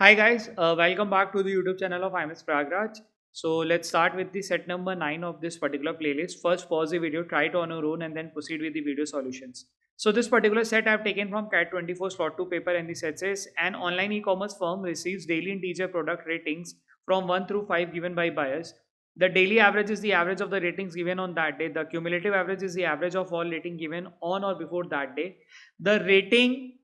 Hi guys, welcome back to the YouTube channel of IMS Pragraj. So let's start with the set number 9 of this particular playlist. First pause the video, try it on your own and then proceed with the video solutions. So this particular set I have taken from CAT24 slot 2 paper, and the set says an online e-commerce firm receives daily integer product ratings from 1 through 5 given by buyers. The daily average is the average of the ratings given on that day. The cumulative average is the average of all rating given on or before that day. The rating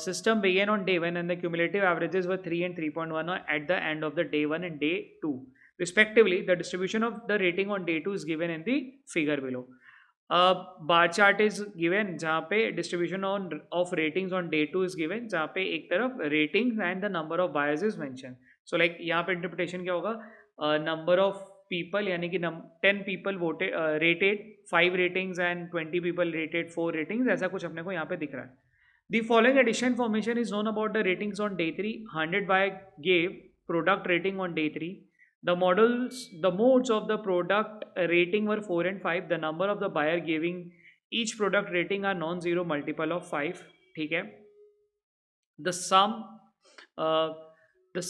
system began on day 1 and the cumulative averages were 3 and 3.1 at the end of the day 1 and day 2 respectively. The distribution of the rating on day 2 is given in the figure below. Bar chart is given जहाँ पे distribution on off ratings on day 2 is given, जहाँ पे एक तरफ ratings and the number of buyers is mention. So like यहाँ पे interpretation क्या होगा, नंबर ऑफ पीपल यानी कि 10 people voted rated 5 ratings and 20 people rated 4 ratings, ऐसा कुछ अपने को यहाँ पे दिख रहा है. The following addition information is known about the ratings on day 3. 100 buyer gave product rating on day 3. The modes of the product rating were 4 and 5. The number of the buyer giving each product rating are non-zero multiple of 5. ठीक है. The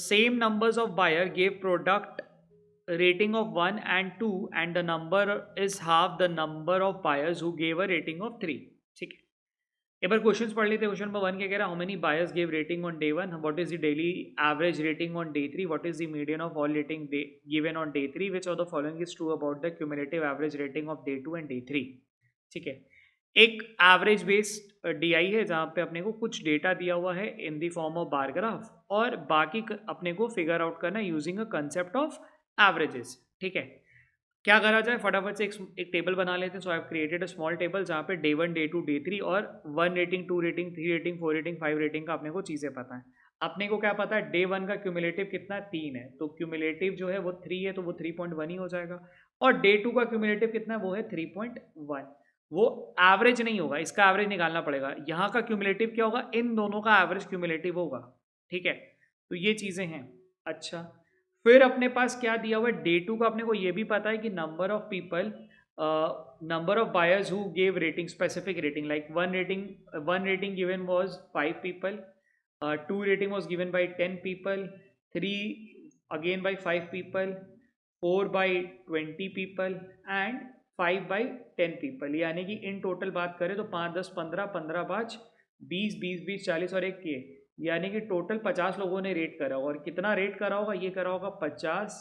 same numbers of buyer gave product rating of 1 and 2 and the number is half the number of buyers who gave a rating of 3. ठीक है. एक बार questions पढ़ लेते हैं. Question number 1 क्या कह रहा है, how many buyers give rating on day 1, what is the daily average rating on day 3, what is the median of all rating given on day 3, which of the following is true about the cumulative average rating of day 2 and day 3. ठीक है. एक average based DI है जहाँ पे अपने को कुछ data दिया हुआ है in the form of bar graph और बाकी अपने को फिगर आउट करना है using a concept of averages. ठीक है. क्या करा जाए, फटाफट से एक टेबल बना लेते हैं. So I have created a small table जहाँ पे डे 1 डे 2 डे 3 और 1 rating 2 rating 3 rating 4 rating 5 rating का अपने को चीज़ें पता है. अपने को क्या पता है, डे 1 का क्यूमुलेटिव कितना है, 3 है, तो क्यूमुलेटिव जो है वो 3 है, तो वो 3.1 ही हो जाएगा. और डे 2 का क्यूमुलेटिव कितना है, वो है 3.1. वो एवरेज नहीं होगा, इसका एवरेज निकालना पड़ेगा. यहाँ का क्यूमुलेटिव क्या होगा, इन दोनों का एवरेज क्यूमुलेटिव होगा. ठीक है. तो ये चीज़ें हैं. अच्छा, फिर अपने पास क्या दिया हुआ है, डे 2 का अपने को ये भी पता है कि number of people, number of buyers who gave rating, specific rating, like one rating given was 5 people, 2 rating was given by 10 people, 3 again by 5 people, 4 by 20 people and 5 by 10 people. यानी कि इन टोटल बात करें तो 5 10 15 15 5 20 20 20 40 और 1 के, यानी कि total 50 लोगों ने रेट करा होगा. और कितना रेट करा होगा, ये करा होगा 50,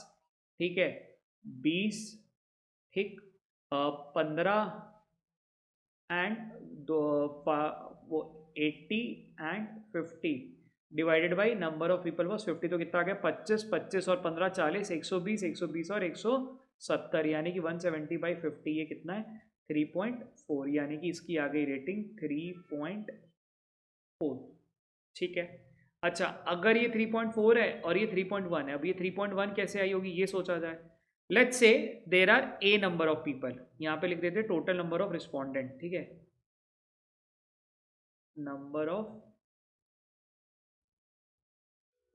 ठीक है, 20, ठीक, 15 एंड वो 80 and 50 divided by number of people was 50. तो कितना आ गया, 25 25 और 15 40, 120 120 और 170, यानी कि 170/50. ये कितना है, 3.4, यानी कि इसकी आ गई रेटिंग 3.4. ठीक है. अच्छा, अगर ये 3.4 है और ये 3.1 है, अब ये 3.1 कैसे आई होगी, ये सोचा जाए. Let's say there are a number of people, यहाँ पे लिख देते टोटल नंबर ऑफ रिस्पॉन्डेंट. ठीक है, नंबर ऑफ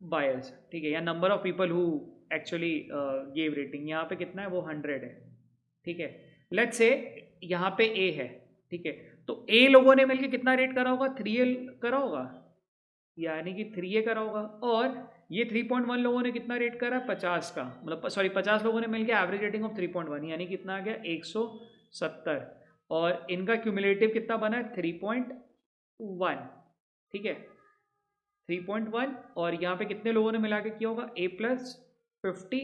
बायर्स, ठीक है, या number of people who actually gave rating. यहाँ पे कितना है, वो 100 है. ठीक है. लेट्स से यहाँ पे ए है. ठीक है. तो ए लोगों ने मिलकर कितना रेट करा होगा, 3 करा होगा, यानी कि 3 करा होगा. और ये 3.1 लोगों ने कितना रेट करा, 50 का, मतलब सॉरी 50 लोगों ने मिलकर एवरेज रेटिंग ऑफ 3.1, यानी कितना आ गया 170. और इनका क्यूमुलेटिव कितना बना है, 3.1. ठीक है, 3.1. और यहाँ पे कितने लोगों ने मिला के किया होगा, A+50.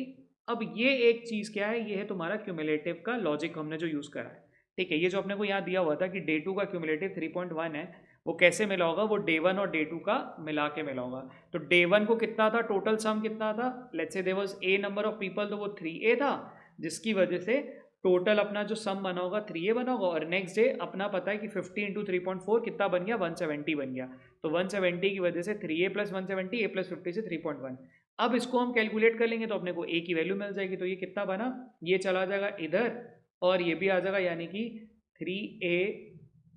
अब ये एक चीज़ क्या है, ये है तुम्हारा क्यूमुलेटिव का लॉजिक हमने जो यूज़ करा है. ठीक है. ये जो अपने को यहाँ दिया हुआ था कि डे 2 का क्यूमुलेटिव 3.1 है, वो कैसे मिला होगा, वो डे 1 और डे 2 का मिला के मिला होगा. तो डे 1 को कितना था, टोटल सम कितना था, let's say there was a number of people, तो वो 3A था, जिसकी वजह से टोटल अपना जो सम बना होगा 3A बना होगा. और नेक्स्ट डे अपना पता है कि 50 इंटू 3.4 कितना बन गया, 170 बन गया. तो 170 की वजह से 3A + 170, A+50 से 3.1. अब इसको हम कैलकुलेट कर लेंगे तो अपने को ए की वैल्यू मिल जाएगी. तो ये कितना बना, ये चला जाएगा इधर और ये भी आ जाएगा, यानी कि 3A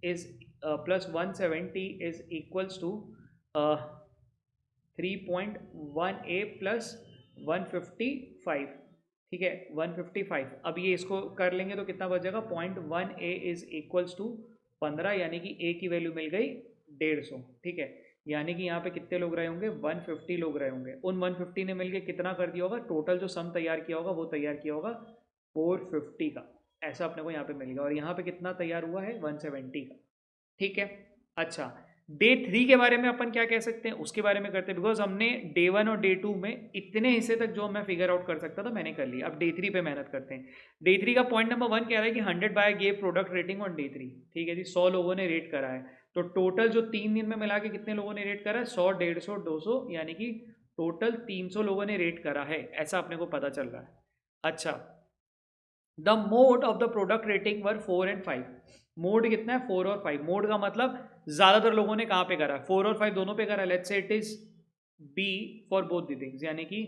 is plus 170 is equals to 3.1A plus 155. ठीक है, 155. अब ये इसको कर लेंगे तो कितना बचेगा, 0.1A इज इक्वल्स टू 15, यानी कि ए की वैल्यू मिल गई 150. ठीक है. यानी कि यहाँ पे कितने लोग रहे होंगे, 150 लोग रहे होंगे। उन 150 ने मिलके कितना कर दिया होगा, टोटल जो सम तैयार किया होगा वो तैयार किया होगा 450 का, ऐसा अपने को यहाँ पे मिलेगा। और यहाँ पे कितना तैयार हुआ है, 170 का। ठीक है। अच्छा, डे 3 के बारे में अपन क्या कह सकते हैं, उसके बारे में करते हैं, बिकॉज हमने डे 1 और डे 2 में इतने हिस्से तक जो मैं फिगर आउट कर सकता था मैंने कर लिया। अब डे 3 पे मेहनत करते हैं। डे 3 का पॉइंट नंबर 1 कह रहा है कि 100 by gave product rating on day 3। ठीक है जी, 100 लोगों ने रेट करा है। तो टोटल जो 3 दिन में मिला के कितने लोगों ने रेट करा है, 100, 150, 200, यानी कि टोटल 300 लोगों ने रेट करा है, ऐसा अपने को पता चल रहा है। अच्छा, the mode of the product rating were 4 and 5। Mode कितना है, 4 और 5। मोड का मतलब ज्यादातर लोगों ने कहाँ पे करा है, 4 और 5 दोनों पे करा। Let's say it is B for both the things, यानी कि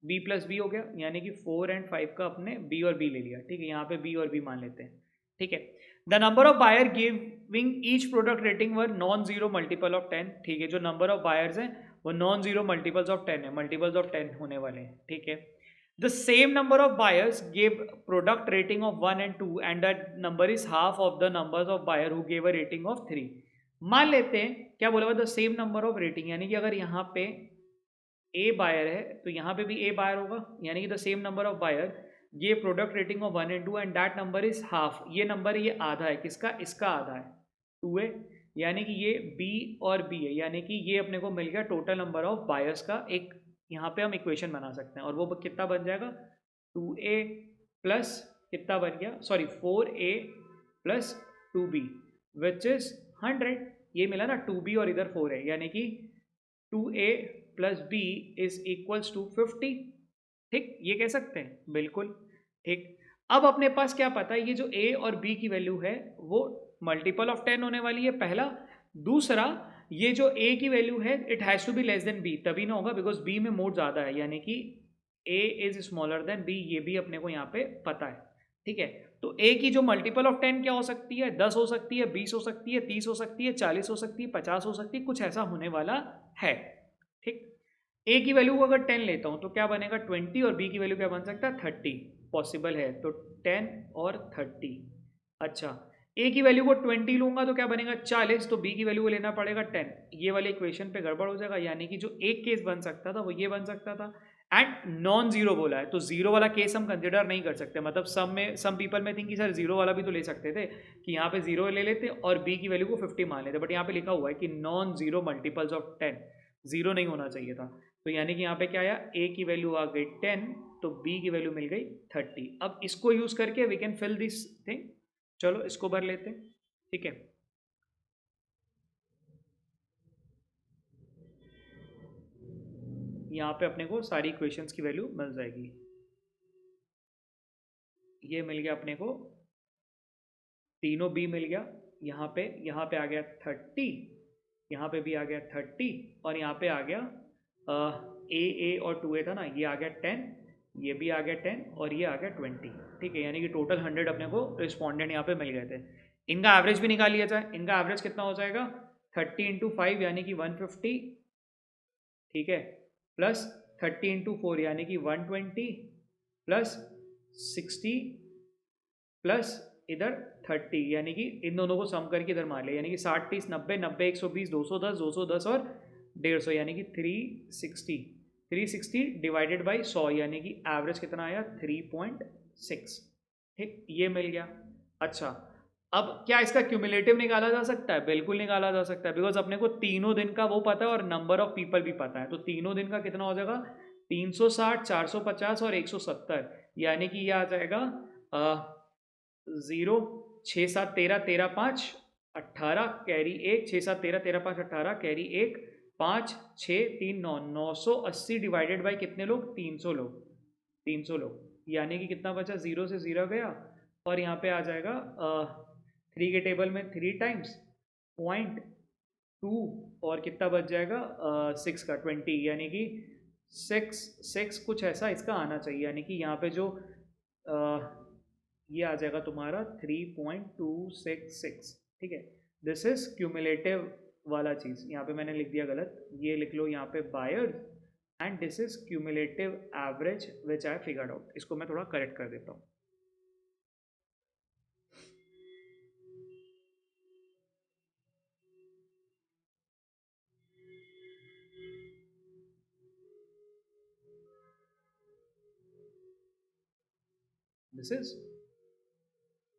बी प्लस बी हो गया, यानी कि 4 and 5 का अपने बी और बी ले लिया। ठीक है, यहाँ पे बी और बी मान लेते हैं। ठीक है। The number of buyer giving each product rating were non zero multiple of 10। ठीक है, जो नंबर ऑफ बायर्स हैं वो नॉन जीरो मल्टीपल्स ऑफ 10 है, मल्टीपल्स ऑफ 10 होने वाले हैं। ठीक है। The same number of buyers gave product rating of 1 and 2 and that number is half of the numbers of buyer who gave a rating of 3। मान लेते हैं क्या बोला हुआ, the same number of rating, यानी कि अगर यहाँ पे ए बायर है तो यहाँ पे भी ए बायर होगा, यानी कि the same number of buyer ये product rating of 1 and 2 and that number is half. ये नंबर ये आधा है, किसका, इसका आधा है, 2 है, यानी कि ये बी और बी है, यानी कि ये अपने को मिल गया टोटल नंबर ऑफ बायर्स का। एक यहाँ पे हम इक्वेशन बना सकते हैं और वो कितना बन जाएगा, 2a प्लस कितना बन गया, sorry 4a plus 2b which is 100। ये मिला ना, 2b और इधर 4 है, यानी कि 2a plus B is equals to 50। ठीक, ये कह सकते हैं, बिल्कुल ठीक। अब अपने पास क्या पता है, ये जो a और b की वैल्यू है वो मल्टीपल ऑफ 10 होने वाली है, पहला। दूसरा, ये जो a की वैल्यू है it has to be less than b, तभी ना होगा बिकॉज b में मोड ज्यादा है, यानी कि a is smaller than b, ये भी अपने को यहाँ पे पता है। ठीक है, तो a की जो मल्टीपल ऑफ 10 क्या हो सकती है, 10 हो सकती है, 20 हो सकती है, 30 हो सकती है, 40 हो सकती है, 50 हो सकती है, कुछ ऐसा होने वाला है। ठीक, a की वैल्यू को अगर 10 लेता हूं तो क्या बनेगा, 20, और b की वैल्यू क्या बन सकता है, 30, पॉसिबल है, तो 10 और 30। अच्छा, a की वैल्यू को 20 लूंगा तो क्या बनेगा, 40, तो b की वैल्यू को लेना पड़ेगा 10। ये वाले इक्वेशन पे गड़बड़ हो जाएगा, यानी कि जो एक केस बन सकता था वो ये बन सकता था। एंड नॉन जीरो बोला है, तो जीरो वाला केस हम कंसिडर नहीं कर सकते। मतलब सम पीपल में थिंक कि सर जीरो वाला भी तो ले सकते थे, कि यहाँ पे जीरो ले लेते और b की वैल्यू को 50 मान लेते, बट यहाँ पे लिखा हुआ है कि non zero multiples of 10, zero नहीं होना चाहिए था। तो यानी कि यहाँ पे क्या आया, a की वैल्यू आ गई 10, तो b की वैल्यू मिल गई 30। अब इसको यूज करके we can fill this thing, चलो इसको भर लेते हैं। ठीक है, यहाँ पे अपने को सारी इक्वेशंस की वैल्यू मिल जाएगी। ये मिल गया अपने को, तीनों b मिल गया, यहाँ पे आ गया 30, यहाँ पे भी आ गया 30, और यहाँ पे आ गया a और 2a था ना, ये आ गया 10, ये भी आ गया 10, और ये आ गया 20। ठीक है, यानी कि टोटल 100 अपने को रिस्पॉन्डेंट यहाँ पे मिल गए थे। इनका एवरेज भी निकाल लिया जाए, इनका एवरेज कितना हो जाएगा, 30 इंटू 5 यानी कि 150। ठीक है, प्लस 30 इंटू 4 यानी कि 120, प्लस 60, प्लस इधर 30, यानी कि इन दोनों को सम करके इधर मार ले, यानी कि 60, 30, 90, 90, 120, 210, 210 और 150, यानी कि 360। 360 डिवाइडेड बाई 100, यानी कि एवरेज कितना आया, 3.6। ठीक, ये मिल गया। अच्छा, अब क्या इसका क्यूमुलेटिव निकाला जा सकता है, बिल्कुल निकाला जा सकता है, बिकॉज अपने को तीनों दिन का वो पता है और नंबर ऑफ पीपल भी पता है। तो तीनों दिन का कितना हो जाएगा, 360, 450 और 170, यानी कि ये आ जाएगा 0, 6, 7, 13, 13, 5, 18, कैरी 1, 6, 7, 13, 13, 5, 18, कैरी 1, 5, 6, 3, 9, 980 डिवाइडेड बाई कितने लोग, 300 लोग, 300 लोग, यानी कि कितना बचा, 0 से 0 गया, और यहाँ पे आ जाएगा 3 के टेबल में 3 टाइम्स 0.2, और कितना बच जाएगा 6 का 20, यानी कि 6 कुछ ऐसा इसका आना चाहिए, यानी कि यहाँ पे जो ये आ जाएगा तुम्हारा 3.266। ठीक है, दिस इज क्यूमुलेटिव वाला चीज़, यहाँ पे मैंने लिख दिया गलत, ये लिख लो यहाँ पे buyers, and this is cumulative average which I figured out. इसको मैं थोड़ा करेक्ट कर देता हूँ। This is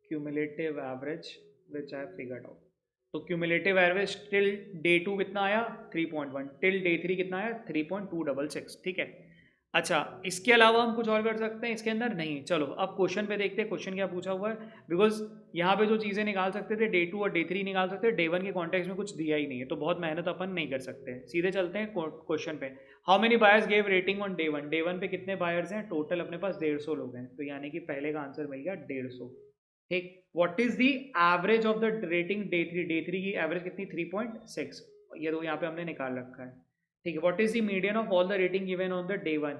cumulative average which I figured out. तो क्यूमुलेटिव एवरेज टिल डे 2 कितना आया 3.1, टिल डे 3 कितना आया 3.266, ठीक है। अच्छा, इसके अलावा हम कुछ और कर सकते हैं इसके अंदर? नहीं। चलो अब क्वेश्चन पे देखते हैं क्वेश्चन क्या पूछा हुआ है, बिकॉज यहाँ पे जो चीज़ें निकाल सकते थे डे 2 और डे 3 निकाल सकते थे, डे 1 के कॉन्टेक्स्ट में कुछ दिया ही नहीं है, तो बहुत मेहनत अपन नहीं कर सकते। सीधे चलते हैं क्वेश्चन पे। How many buyers gave rating on day 1? Day 1 पे कितने बायर्स हैं? टोटल अपने पास 150 लोग हैं, तो यानी कि पहले का आंसर मिल गया 150, ठीक। What is the average of the rating day 3? Day 3 की एवरेज कितनी 3.6, ये तो यहाँ पे हमने निकाल रखा है, ठीक है। What is the median of all the rating given on the day 1?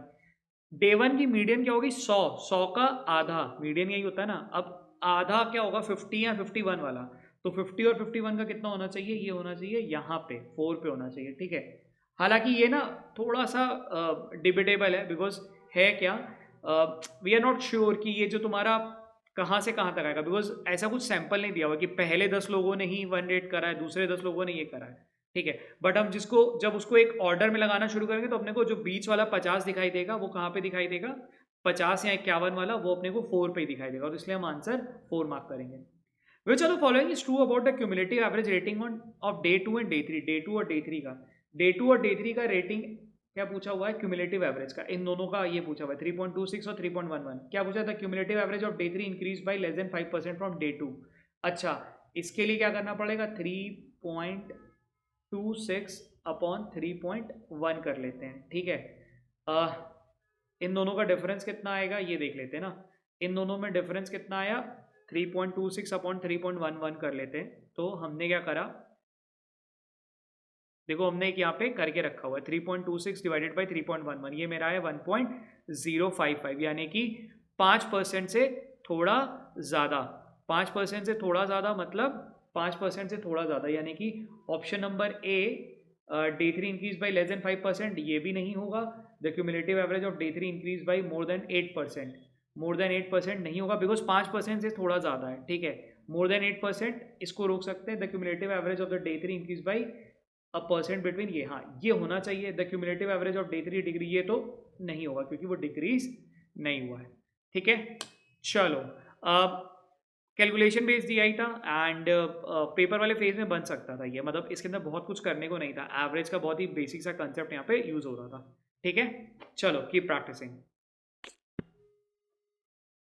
Day 1 की मीडियन क्या होगी 100 का आधा, मीडियन यही होता है ना। अब आधा क्या होगा 50 या 51 वाला, तो 50 और 51 का कितना होना चाहिए? ये होना चाहिए यहाँ पे 4 पे होना चाहिए, ठीक है। हालांकि ये ना थोड़ा सा डिबेटेबल है, बिकॉज है क्या, वी आर नॉट श्योर कि ये जो तुम्हारा कहाँ से कहाँ तक आएगा, बिकॉज ऐसा कुछ सैंपल नहीं दिया हुआ कि पहले 10 लोगों ने ही 1 रेट करा है, दूसरे 10 लोगों ने ये करा है, ठीक है। बट हम जब उसको एक ऑर्डर में लगाना शुरू करेंगे तो अपने को जो बीच वाला 50 दिखाई देगा वो कहाँ पे दिखाई देगा, 50 या 51 वाला, वो अपने को 4 पे ही दिखाई देगा, और इसलिए हम आंसर 4 मार्क करेंगे। Which are the following is true about the cumulative average rating on of day 2 and day 3? Day 2 और डे 3 का, डे 2 और डे 3 का रेटिंग क्या पूछा हुआ है? क्यूमुलेटिव एवरेज का, इन दोनों का ये पूछा हुआ है 3.26 और 3.11। क्या पूछा था? Cumulative average of day 3 increase by less than 5% from day 2। अच्छा, इसके लिए क्या करना पड़ेगा? 3.26 अपॉन 3.1 कर लेते हैं, ठीक है। इन दोनों का डिफरेंस कितना आएगा ये देख लेते हैं ना। इन दोनों में डिफरेंस कितना आया? 3.26 अपॉन 3.11 कर लेते हैं। तो हमने क्या करा, देखो हमने एक यहाँ पे करके रखा हुआ है 3.26 डिवाइडेड बाई 3.11, ये मेरा है 1.055, यानी कि 5% से थोड़ा ज़्यादा। 5% से थोड़ा ज़्यादा मतलब 5% से थोड़ा ज़्यादा, यानी कि option number a day 3 increase by less than 5%, ये भी नहीं होगा। The cumulative average of day 3 increase by more than 8%, more than 8% नहीं होगा, बिकॉज 5% से थोड़ा ज़्यादा है, ठीक है। मोर देन 8% इसको रोक सकते हैं। The cumulative average of the day 3 increase by a percent between, ये हाँ ये होना चाहिए। The cumulative average of day 3 degree, ये तो नहीं होगा क्योंकि वो डिक्रीज नहीं हुआ है, ठीक है। चलो कैलकुलेशन बेस दिया ही था, एंड पेपर वाले फेज में बन सकता था ये, मतलब इसके अंदर बहुत कुछ करने को नहीं था, एवरेज का बहुत ही बेसिक सा कंसेप्ट यहाँ पे यूज हो रहा था, ठीक है। चलो कीप प्रैक्टिसिंग।